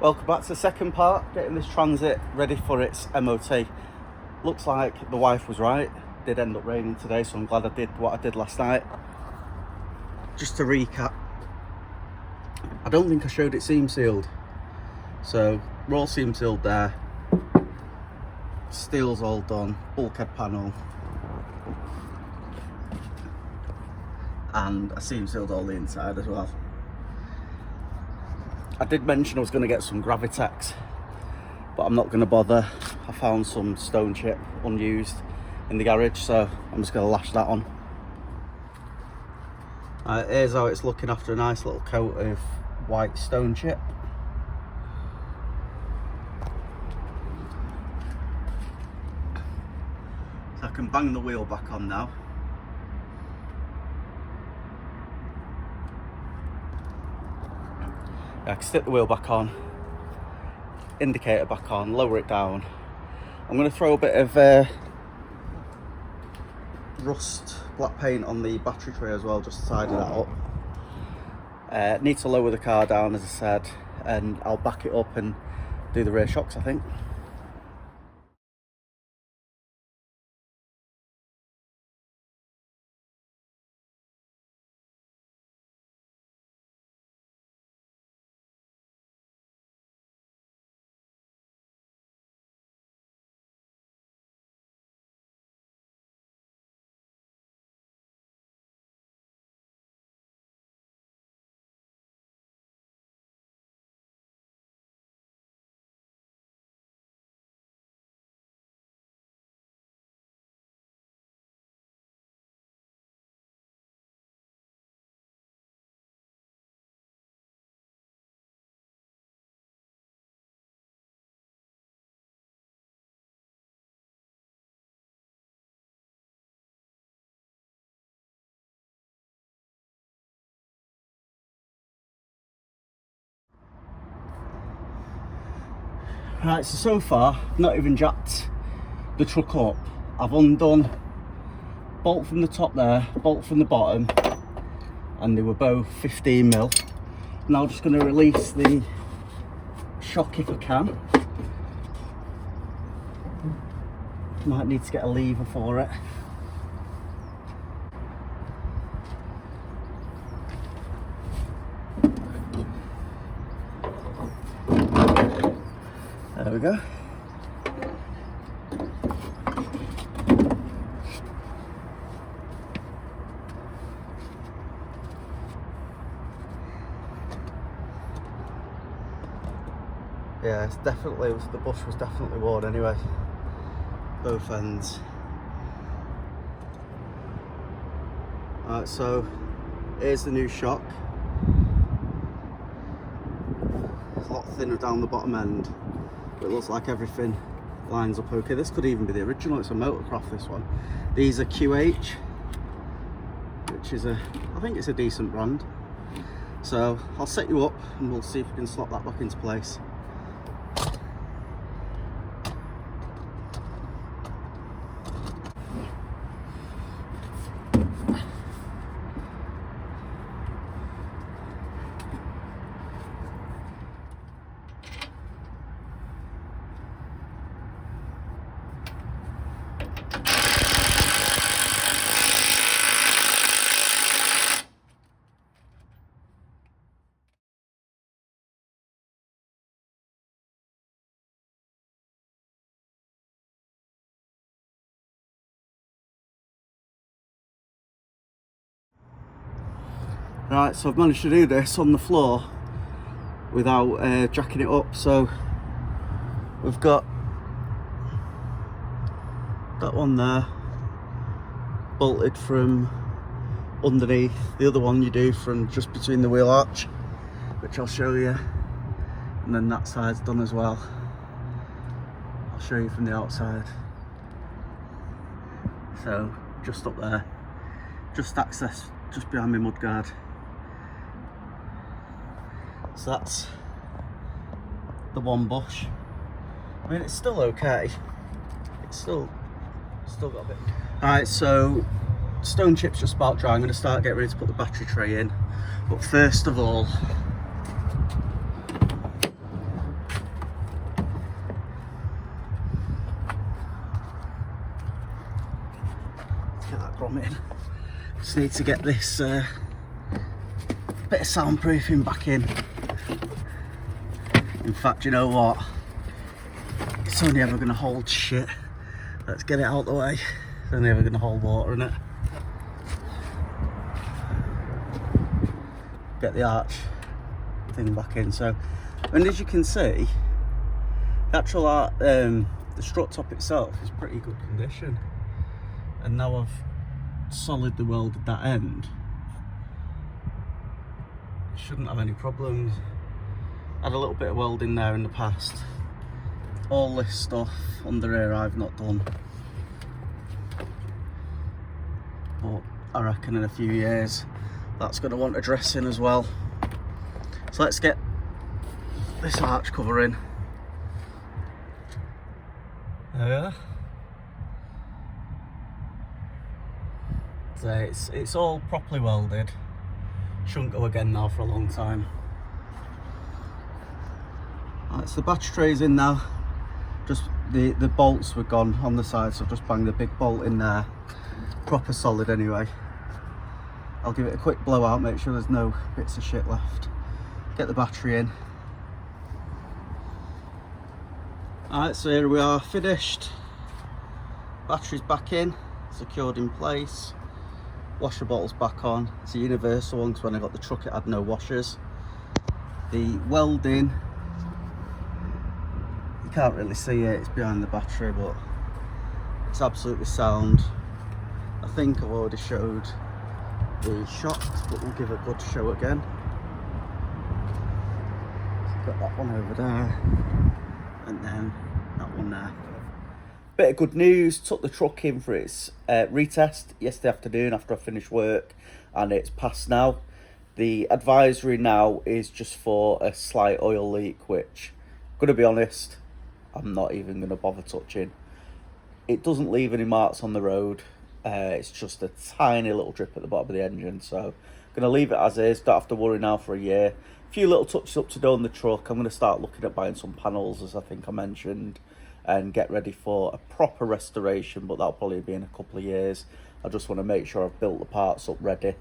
Welcome back to the second part, getting this Transit ready for its MOT. Looks like the wife was right. It did end up raining today, so I'm glad I did what I did last night. Just to recap, I don't think I showed it seam sealed. So we're all seam sealed there. Steel's all done, bulkhead panel. And I seam sealed all the inside as well. I did mention I was going to get some Gravitex, but I'm not going to bother. I found some stone chip unused in the garage, so I'm just going to lash that on. Here's how it's looking after a nice little coat of white stone chip. So I can bang the wheel back on now. I can stick the wheel back on, indicator back on, lower it down. I'm going to throw a bit of rust black paint on the battery tray as well, just to tidy that up. Need to lower the car down, as I said, and I'll back it up and do the rear shocks, I think. Right, so far, I've not even jacked the truck up. I've undone bolt from the top there, bolt from the bottom, and they were both 15mm. Now I'm just going to release the shock if I can. Might need to get a lever for it. There we go. Yeah, it's definitely, the bush was definitely worn anyway. Both ends. Alright, so here's the new shock. It's a lot thinner down the bottom end. It looks like everything lines up okay. This could even be the original. It's a Motocroft, this one. These are QH, which is I think it's a decent brand. So I'll set you up and we'll see if we can slot that back into place. Right, so I've managed to do this on the floor without jacking it up. So we've got that one there bolted from underneath. The other one you do from just between the wheel arch, which I'll show you. And then that side's done as well. I'll show you from the outside. So just up there, just access just behind my mudguard. So that's the one bush. I mean, it's still okay. It's still got a bit. Alright, so stone chip's just about dry. I'm going to start getting ready to put the battery tray in. But first of all, from it. Just need to get this bit of soundproofing back in. In fact, you know what? It's only ever going to hold shit. Let's get it out the way. It's only ever going to hold water in it. Get the arch thing back in. So, and as you can see, the actual the strut top itself is pretty good condition. And now I've solidly welded that end, shouldn't have any problems. Had a little bit of welding there in the past. All this stuff under here I've not done, but I reckon in a few years that's going to want addressing as well. So let's get this arch cover in. There. So it's all properly welded. Shouldn't go again now for a long time. Right, so the battery tray's in now. Just the bolts were gone on the side, so I've just banged the big bolt in there. Proper solid anyway. I'll give it a quick blowout, make sure there's no bits of shit left. Get the battery in. Alright, so here we are, finished. Battery's back in, secured in place. Washer bottle's back on. It's a universal one, because when I got the truck it had no washers. The welding, you can't really see it, it's behind the battery, but it's absolutely sound. I think I've already showed the shocks, but we'll give a good show again. Got that one over there, and then that one there. Bit of good news, took the truck in for its retest yesterday afternoon after I finished work, and it's passed now. The advisory now is just for a slight oil leak, which, I'm going to be honest, I'm not even going to bother touching. It doesn't leave any marks on the road. It's just a tiny little drip at the bottom of the engine, so I'm going to leave it as is. Don't have to worry now for a year. A few little touches up to do on the truck. I'm going to start looking at buying some panels, as I think I mentioned, and get ready for a proper restoration, but that'll probably be in a couple of years. I just want to make sure I've built the parts up ready